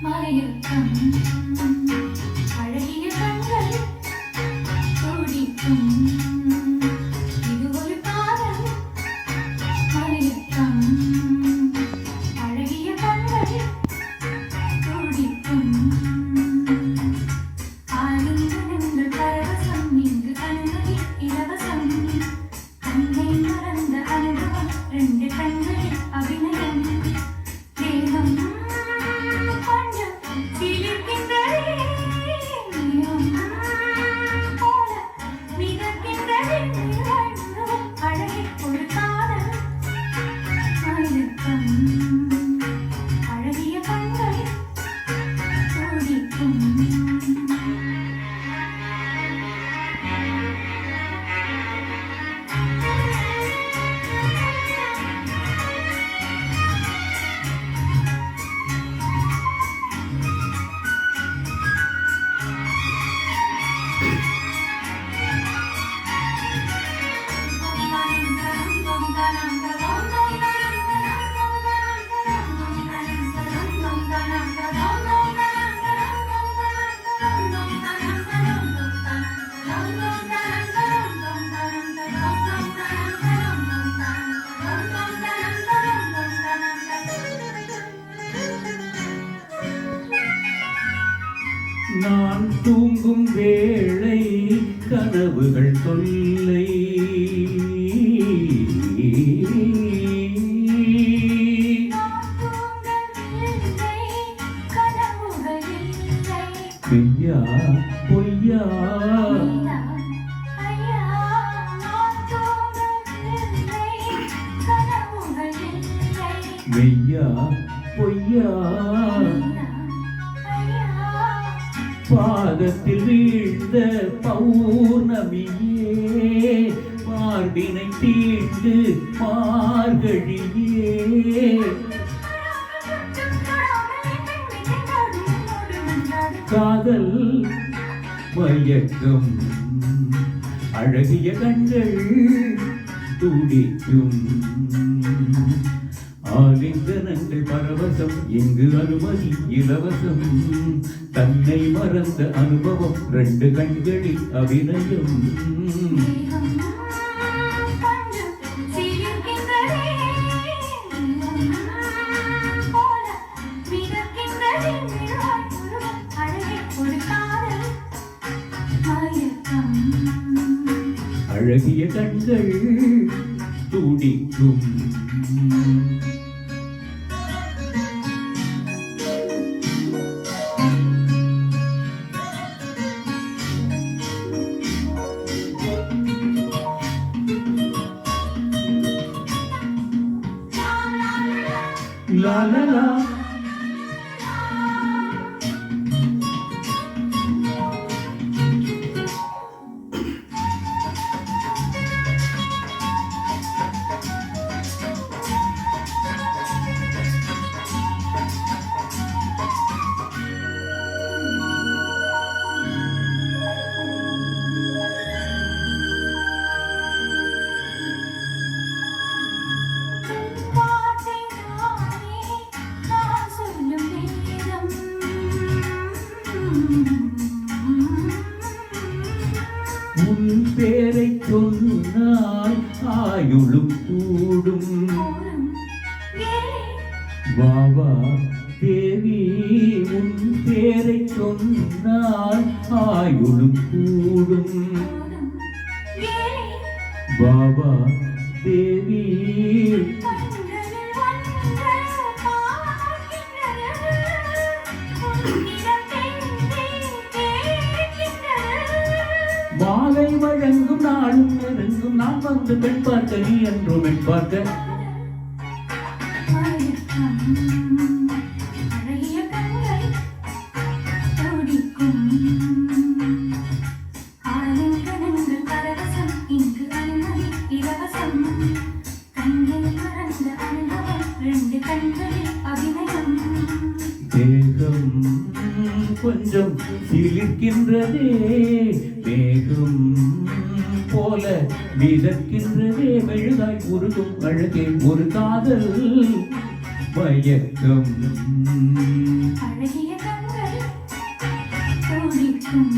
மயக்கம் அழகிய கண்கள் துடிக்கும் இது ஒரு காதல் மயக்கம் அழகிய கண்கள் துடிக்கும் ஆனந்தங்கள் பரவசம் இங்கு கண்கள் இலவசம் கண்ணை மறந்த அனுபவம் ரெண்டு கண்களில் அபிநயம் தேகம் அழகிய கண்கள் துடிக்கும் நான் தூங்கும் வேளை கனவுகள் தொல்லை மெய்யா பொய்யா மெய்யா பொய்யா பாதத்தில் வீழ்ந்த பௌர்ணமியே மார்பினை தீண்டு மார்கழியே காதல் மயக்கம் அழகிய கண்கள் துடிக்கும் ஆலிங்கனங்கள் பரவசம் இங்கு அனுமதி இலவசம் தன்னை மறந்த அனுபவம் ரெண்டு கண்களில் அபிநயம் அழகிய கண்கள் துடிக்கும் La la la. உன் பேரை சொன்னால் ஆயுளும் கூடும் வாவா தேவி உன் பேரை சொன்னால் ஆயுளும் கூடும் வாவா தேவி மாலை வழங்கும் நாளும் நெருங்கும் நான் வந்து பெண் பார்க்க நீ என்றும் பெண் பார்க்க தேகம் கொஞ்சம் சிலிர்க்கின்றதே மேகம் போல மிதக்கின்றதே மெழுகாய் உருகும் அழகே ஒரு காதல் மயக்கம் அழகிய துடிக்கும்